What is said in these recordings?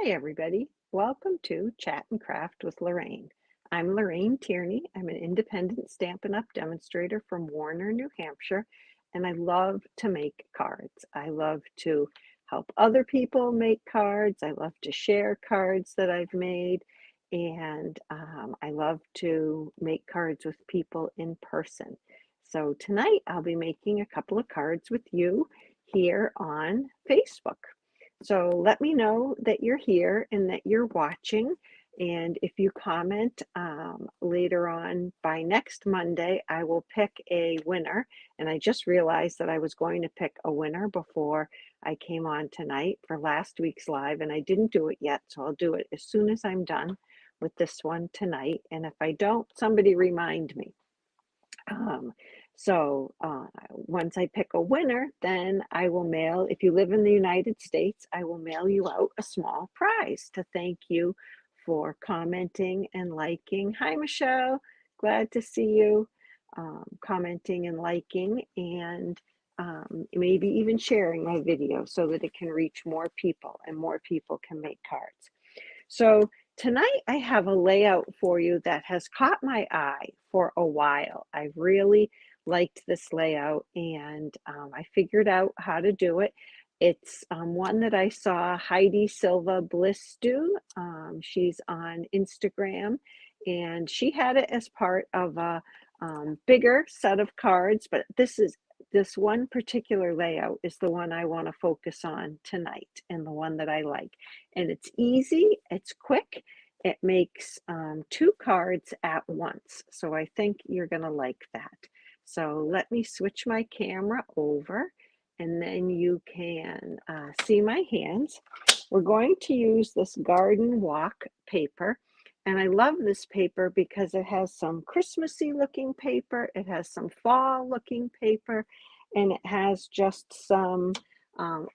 Hi, everybody. Welcome to Chat and Craft with Lorraine. I'm Lorraine Tierney. I'm an independent Stampin' Up! Demonstrator from Warner, New Hampshire, and I love to make cards. I love to help other people make cards. I love to share cards that I've made, and I love to make cards with people in person. So tonight I'll be making a couple of cards with you here on Facebook. So let me know that you're here and that you're watching. And if you comment later on by next Monday, I will pick a winner. And I just realized that I was going to pick a winner before I came on tonight for last week's live, and I didn't do it yet. So I'll do it as soon as I'm done with this one tonight. And if I don't, somebody remind me. Um, Once I pick a winner, then I will mail, if you live in the United States, I will mail you out a small prize to thank you for commenting and liking. Hi, Michelle. Glad to see you. Commenting and liking, and maybe even sharing my video so that it can reach more people and more people can make cards. So tonight I have a layout for you that has caught my eye for a while. I really liked this layout, and I figured out how to do it. It's one that I saw Heidi Silva Bliss do. She's on Instagram, and she had it as part of a bigger set of cards, but this one particular layout is the one I want to focus on tonight, and the one that I like. And it's easy, it's quick, it makes two cards at once. So I think you're going to like that. So let me switch my camera over, and then you can see my hands. We're going to use this Garden Walk paper. And I love this paper because it has some Christmassy looking paper, it has some fall looking paper, and it has just some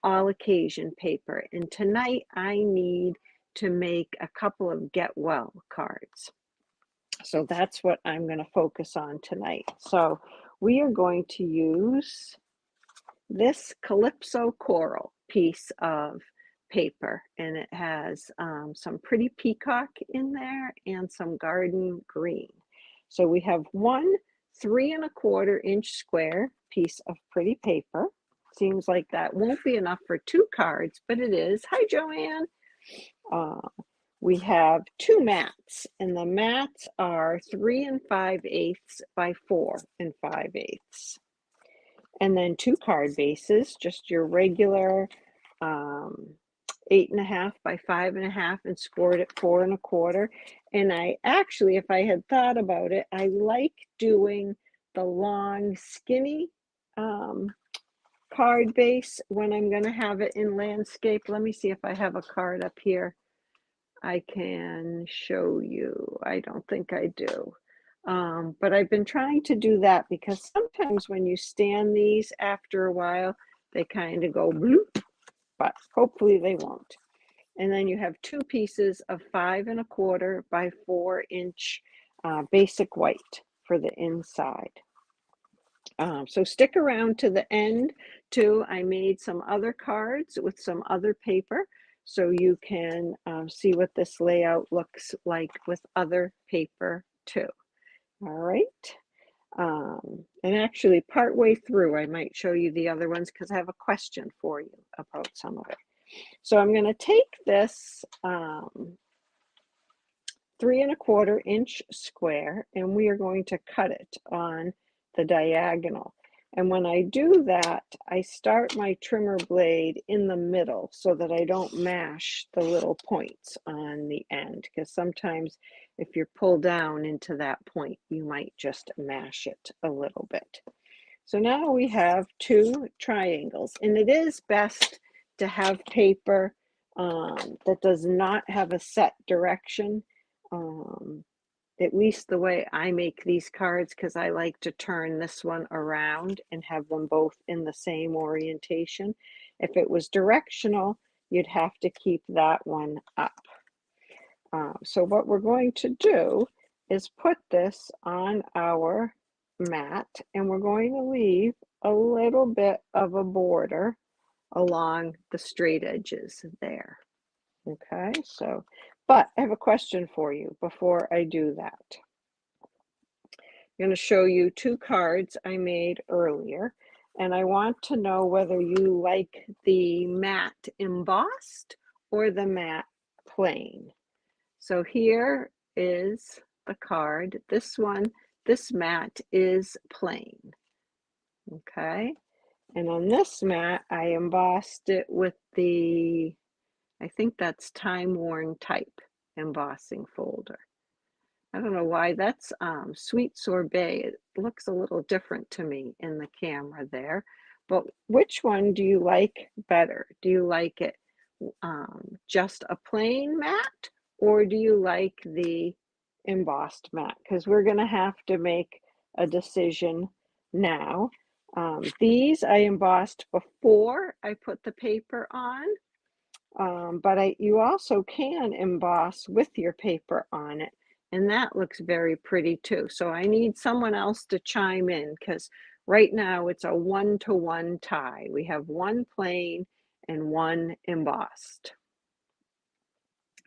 all occasion paper. And tonight I need to make a couple of get well cards. So that's what I'm going to focus on tonight. So we are going to use this Calypso Coral piece of paper, and it has some pretty peacock in there and some garden green. So we have one 3¼ inch square piece of pretty paper. Seems like that won't be enough for two cards, but it is. Hi, Joanne. Uh, we have two mats, and the mats are 3 5/8 by 4 5/8. And then two card bases, just your regular 8½ by 5½ and scored at 4¼ And I actually, if I had thought about it, I like doing the long skinny card base when I'm going to have it in landscape. Let me see if I have a card up here I can show you. I don't think I do. But I've been trying to do that because sometimes when you stand these after a while, they kind of go bloop, but hopefully they won't. And then you have two pieces of 5¼ by 4" basic white for the inside. So stick around to the end too. I made some other cards with some other paper, so you can see what this layout looks like with other paper too. All right. And actually partway through, I might show you the other ones because I have a question for you about some of it. So I'm going to take this 3¼ inch square, and we are going to cut it on the diagonal. And when I do that, I start my trimmer blade in the middle so that I don't mash the little points on the end, because sometimes if you're pulled down into that point, you might just mash it a little bit. So now we have two triangles, and it is best to have paper that does not have a set direction. At least the way I make these cards, because I like to turn this one around and have them both in the same orientation. If it was directional, you'd have to keep that one up. So what we're going to do is put this on our mat, and we're going to leave a little bit of a border along the straight edges there. Okay, so, but I have a question for you before I do that. I'm going to show you two cards I made earlier, and I want to know whether you like the matte embossed or the matte plain. So here is the card. This one, this matte is plain. Okay, and on this mat, I embossed it with the, I think that's Time Worn Type embossing folder. I don't know why that's Sweet Sorbet. It looks a little different to me in the camera there. But which one do you like better? Do you like it just a plain matte, or do you like the embossed matte? Because we're going to have to make a decision now. These I embossed before I put the paper on. But you also can emboss with your paper on it, and that looks very pretty too. So I need someone else to chime in, because right now it's a 1-to-1 tie. We have one plain and one embossed.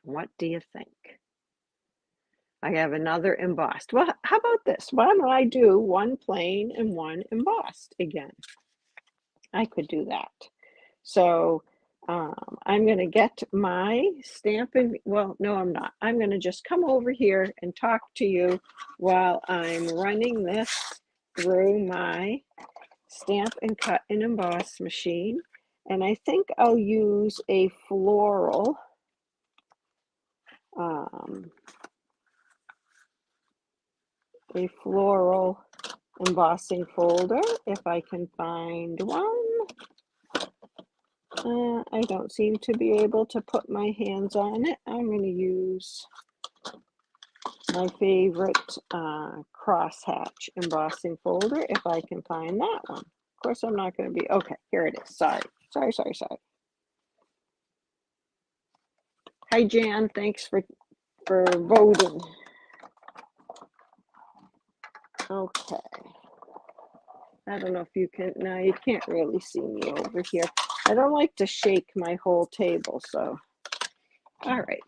What do you think? I have another embossed. Well, how about this? Why don't I do one plain and one embossed again? I could do that. So I'm going to get my Stampin', well, no, I'm not. I'm going to just come over here and talk to you while I'm running this through my Stampin' Cut and Emboss machine. And I think I'll use a floral embossing folder if I can find one. I don't seem to be able to put my hands on it. I'm going to use my favorite crosshatch embossing folder if I can find that one. Of course, I'm not going to be, okay, here it is. Sorry. Hi, Jan. Thanks for voting. Okay. I don't know if you can, no, you can't really see me over here. I don't like to shake my whole table, so. All right.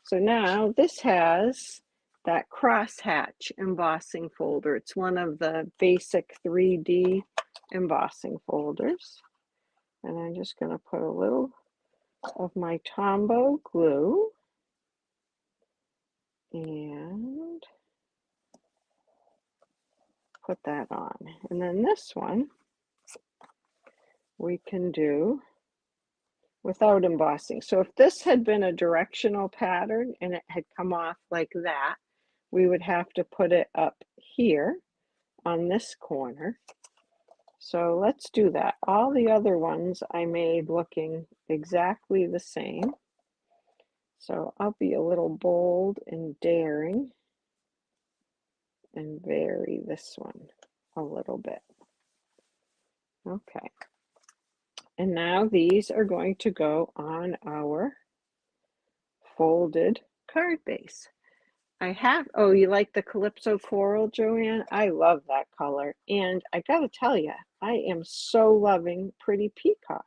So now this has that crosshatch embossing folder. It's one of the basic 3D embossing folders. And I'm just going to put a little of my Tombow glue and put that on. And then this one we can do without embossing. So if this had been a directional pattern and it had come off like that, we would have to put it up here on this corner. So let's do that. All the other ones I made looking exactly the same. So I'll be a little bold and daring and vary this one a little bit. Okay. And now these are going to go on our folded card base. I have, oh, you like the Calypso Coral, Joanne? I love that color. And I gotta tell you, I am so loving Pretty Peacock.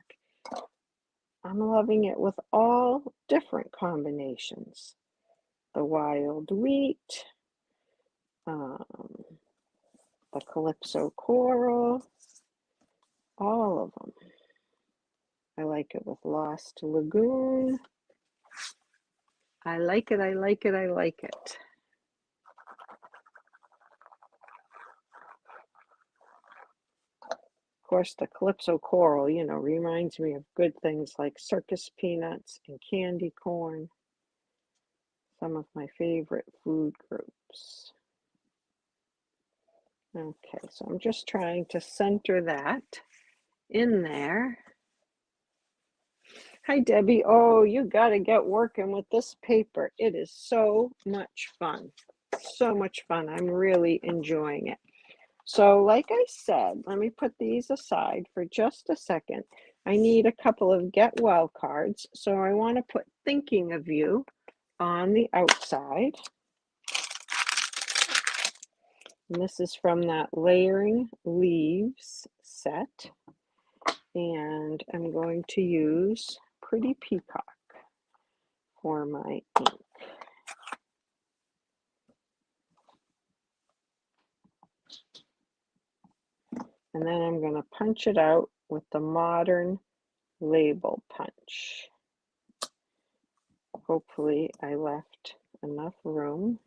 I'm loving it with all different combinations. The Wild Wheat, the Calypso Coral, all of them. I like it with Lost Lagoon. I like it. Of course, the Calypso Coral, you know, reminds me of good things like circus peanuts and candy corn, some of my favorite food groups. Okay, so I'm just trying to center that in there. Hi, Debbie. Oh, you got to get working with this paper. It is so much fun. So much fun. I'm really enjoying it. So like I said, let me put these aside for just a second. I need a couple of get well cards. So I want to put Thinking of You on the outside. And this is from that Layering Leaves set. And I'm going to use Pretty Peacock. for my ink. And then I'm going to punch it out with the modern label punch. Hopefully I left enough room.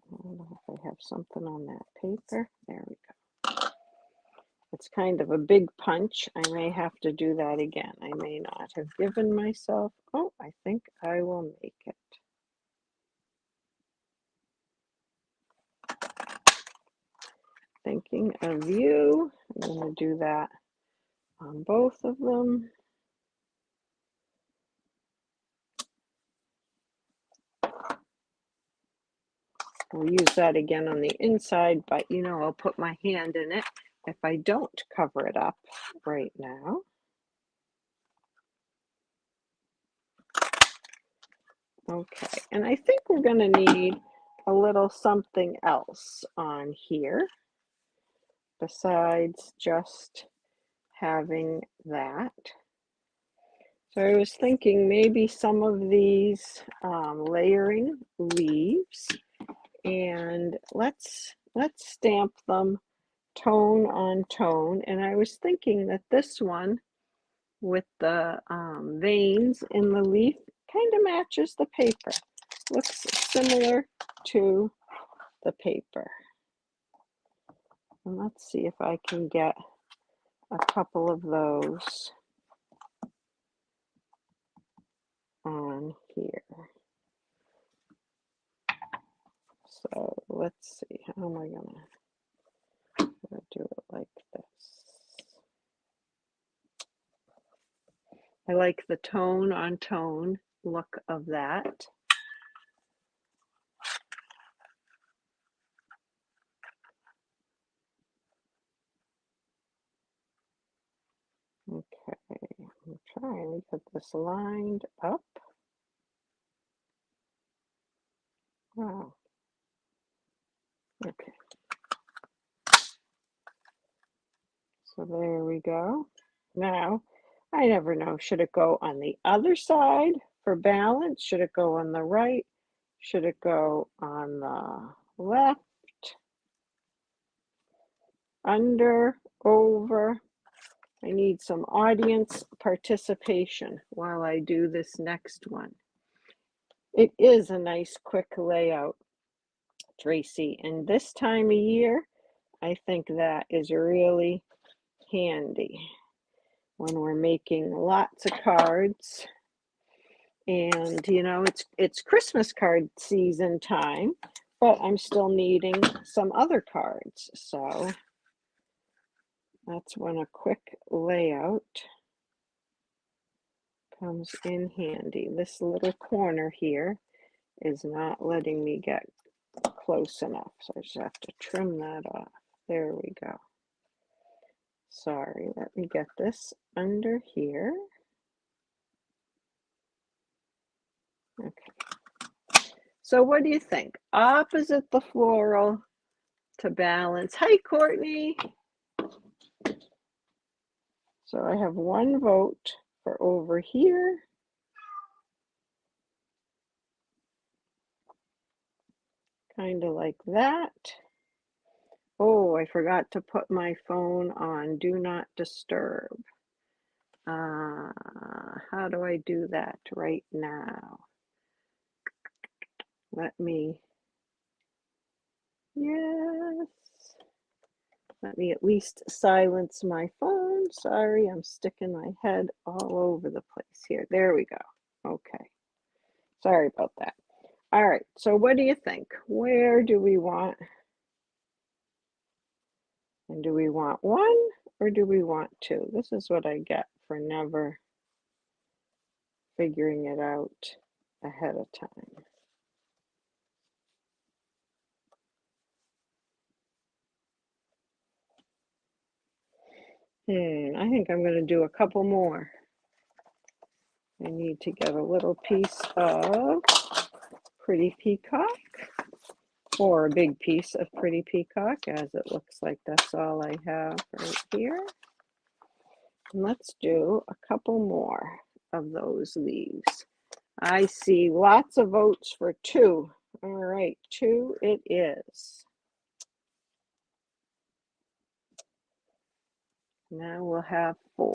I don't know if I have something on that paper. There we go. It's kind of a big punch. I may have to do that again. I may not have given myself. Oh, I think I will make it. Thinking of you. I'm going to do that on both of them. We'll use that again on the inside, but you know, I'll put my hand in it if I don't cover it up right now. Okay, and I think we're going to need a little something else on here besides just having that. So I was thinking maybe some of these layering leaves, and let's stamp them tone on tone. And I was thinking that this one with the veins in the leaf kind of matches the paper. Looks similar to the paper. And let's see if I can get a couple of those on here. So let's see, how am I gonna do it like this? I like the tone on tone look of that. Okay, I'm trying to get this lined up. Wow. Okay. So there we go. Now, I never know, should it go on the other side for balance? Should it go on the right? Should it go on the left? Under, over? I need some audience participation while I do this next one. It is a nice quick layout, Tracy, and this time of year, I think that is really handy when we're making lots of cards. And you know, it's Christmas card season time, but I'm still needing some other cards, so that's when a quick layout comes in handy. This little corner here is not letting me get close enough, so I just have to trim that off. There we go. Sorry, let me get this under here. Okay. So what do you think? Opposite the floral to balance. Hi, Courtney. So I have one vote for over here. Kind of like that. Oh, I forgot to put my phone on Do Not Disturb. How do I do that right now? Let me, yes. Let me at least silence my phone. Sorry, I'm sticking my head all over the place here. There we go. Okay. Sorry about that. All right, so what do you think? Where do we want? And do we want one or do we want two? This is what I get for never figuring it out ahead of time. I think I'm going to do a couple more. I need to get a little piece of Pretty Peacock, or a big piece of Pretty Peacock, as it looks like that's all I have right here. And let's do a couple more of those leaves. I see lots of votes for 2. All right, 2 it is. Now we'll have 4.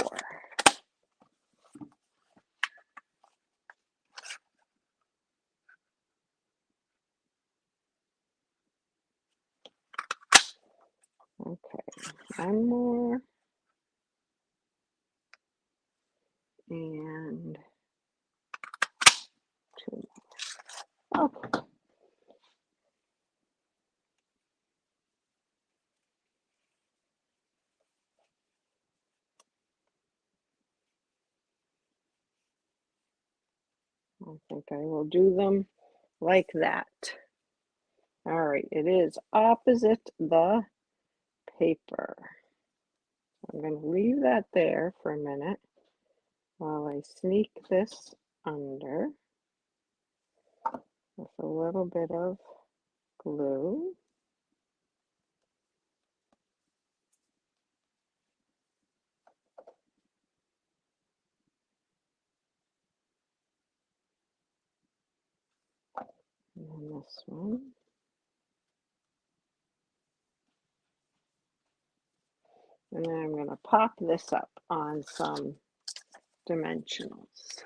Okay, 1 more. And 2 more. Okay. I think I will do them like that. All right, it is opposite the paper. I'm going to leave that there for a minute while I sneak this under with a little bit of glue. And then this one. And then I'm going to pop this up on some dimensionals.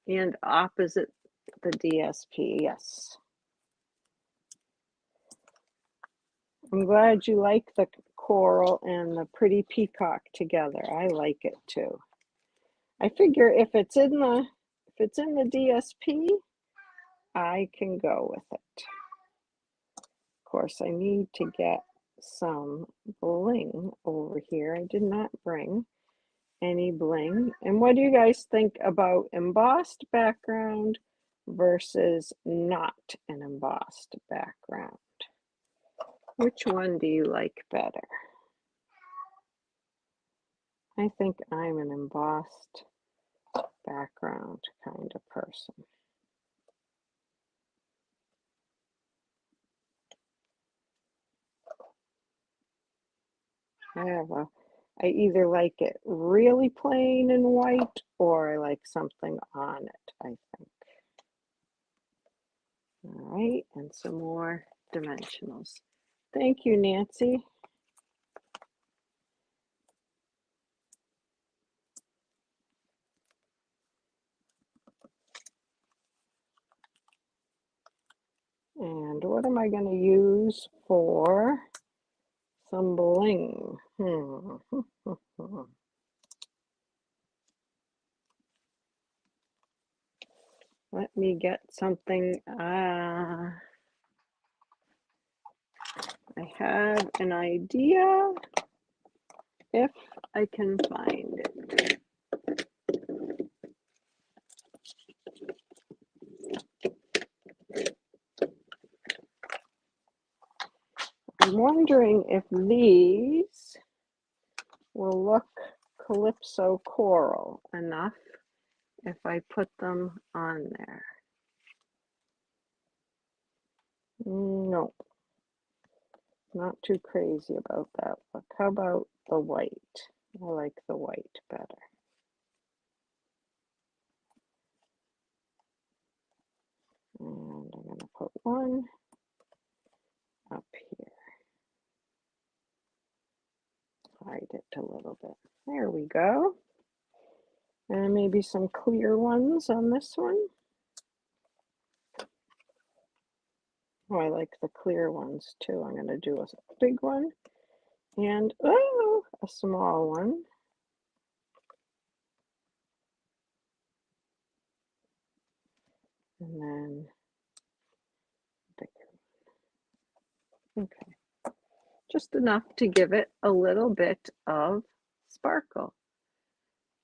And opposite the DSP, yes. I'm glad you like the coral and the pretty peacock together. I like it too. I figure if it's in the DSP, I can go with it. Of course, I need to get some bling over here. I did not bring any bling. And what do you guys think about embossed background versus not an embossed background? Which one do you like better? I think I'm an embossed background kind of person. I either like it really plain and white or I like something on it, I think. All right, and some more dimensionals. Thank you, Nancy. And what am I going to use for some bling? Let me get something. I have an idea if I can find it. I'm wondering if these will look Calypso coral enough if I put them on there. No, not too crazy about that look. How about the white? I like the white better. And I'm going to put one up here. Hide it a little bit. There we go. And maybe some clear ones on this one. Oh, I like the clear ones too. I'm going to do a big one and a small one. And then bigger. Okay. Just enough to give it a little bit of sparkle.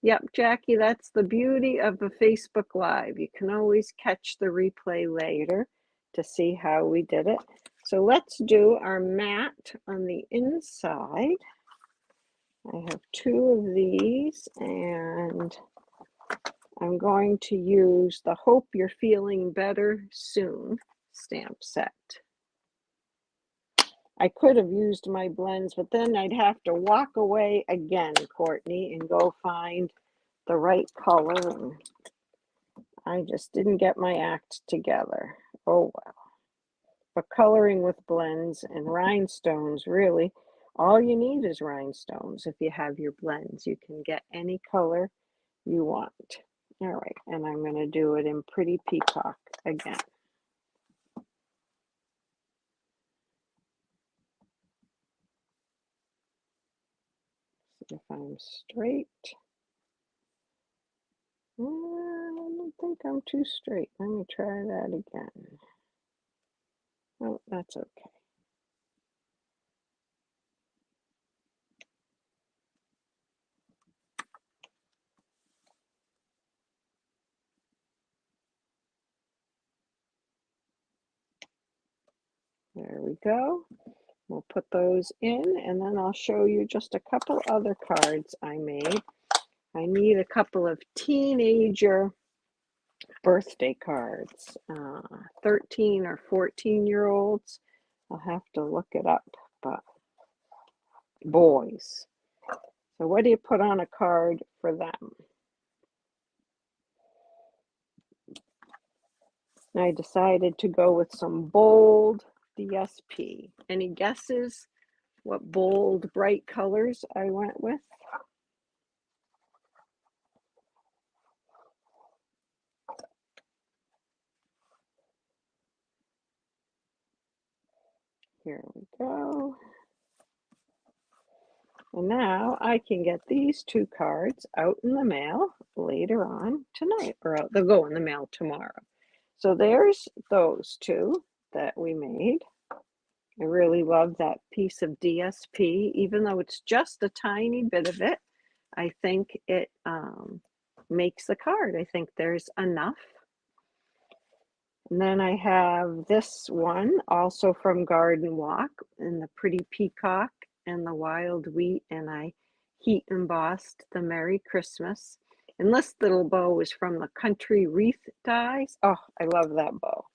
Yep, Jackie, that's the beauty of the Facebook Live. You can always catch the replay later to see how we did it. So let's do our mat on the inside. I have 2 of these and I'm going to use the Hope You're Feeling Better Soon stamp set. I could have used my blends, but then I'd have to walk away again, Courtney, and go find the right color, and I just didn't get my act together. Oh well. But coloring with blends and rhinestones, really, all you need is rhinestones. If you have your blends, you can get any color you want. All right, and I'm going to do it in Pretty Peacock again. See if I'm straight. I don't think I'm too straight. Let me try that again. Oh, that's okay. There we go. We'll put those in, and then I'll show you just a couple other cards I made. I need a couple of teenager birthday cards, 13 or 14-year-olds. I'll have to look it up, but boys. So what do you put on a card for them? I decided to go with some bold DSP. Any guesses what bold, bright colors I went with? Here we go. And now I can get these two cards out in the mail later on tonight, or they'll go in the mail tomorrow. So there's those two that we made. I really love that piece of DSP, even though it's just a tiny bit of it. I think it makes the card. I think there's enough. And then I have this one also from Garden Walk in the Pretty Peacock and the Wild Wheat, and I heat embossed the Merry Christmas. And this little bow is from the Country Wreath Dies. Oh, I love that bow.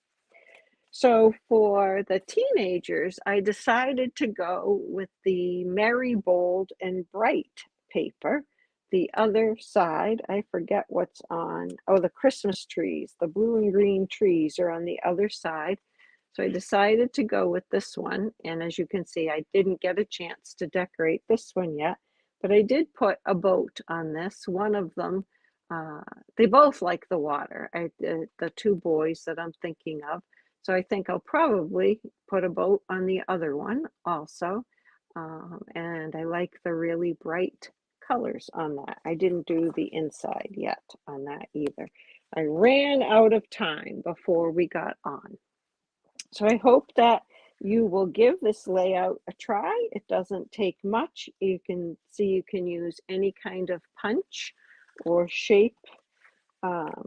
So for the teenagers, I decided to go with the Merry, Bold, and Bright paper. The other side, I forget what's on. Oh, the Christmas trees, the blue and green trees are on the other side. So I decided to go with this one. And as you can see, I didn't get a chance to decorate this one yet, but I did put a boat on this. One of them, they both like the water. The two boys that I'm thinking of. So I think I'll probably put a boat on the other one also. And I like the really bright colors on that. I didn't do the inside yet on that either. I ran out of time before we got on. So I hope that you will give this layout a try. It doesn't take much. You can see you can use any kind of punch or shape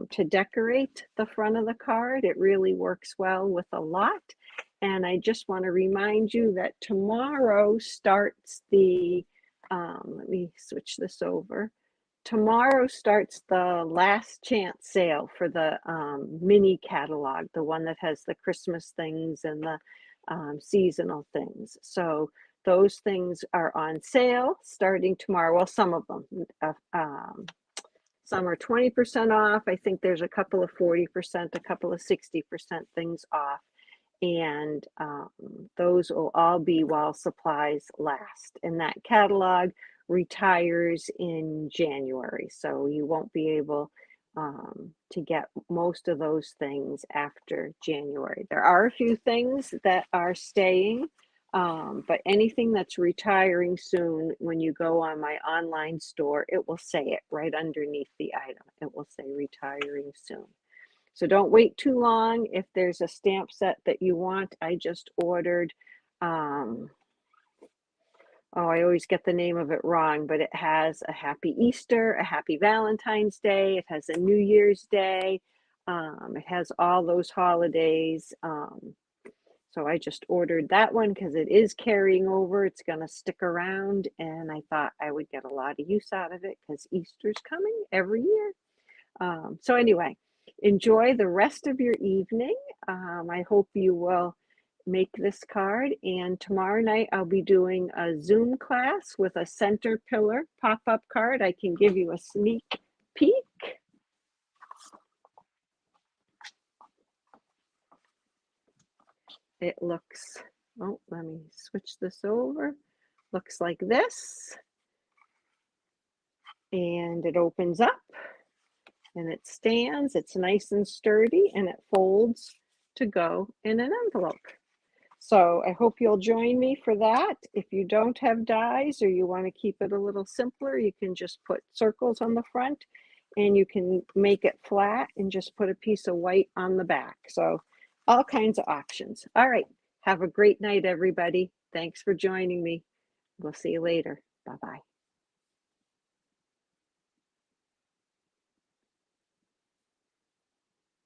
to decorate the front of the card. It really works well with a lot. And I just want to remind you that tomorrow starts the, let me switch this over. Tomorrow starts the last chance sale for the mini catalog, the one that has the Christmas things and the seasonal things. So those things are on sale starting tomorrow. Well, some of them. Some are 20% off. I think there's a couple of 40%, a couple of 60% things off. And those will all be while supplies last. And that catalog retires in January. So you won't be able to get most of those things after January. There are a few things that are staying. But anything that's retiring soon, when you go on my online store, it will say it right underneath the item. It will say retiring soon. So don't wait too long. If there's a stamp set that you want, I just ordered, oh, I always get the name of it wrong, but it has a Happy Easter, a Happy Valentine's Day, it has a New Year's Day, it has all those holidays. So I just ordered that one because it is carrying over. It's going to stick around, and I thought I would get a lot of use out of it because Easter's coming every year. So anyway, enjoy the rest of your evening. I hope you will make this card. And tomorrow night, I'll be doing a Zoom class with a center pillar pop-up card. I can give you a sneak peek it looks, oh, let me switch this over. Looks like this. And it opens up and it stands. It's nice and sturdy and it folds to go in an envelope. So I hope you'll join me for that. If you don't have dies or you want to keep it a little simpler, you can just put circles on the front and you can make it flat and just put a piece of white on the back. So all kinds of options. All right. Have a great night, everybody. Thanks for joining me. We'll see you later. Bye-bye.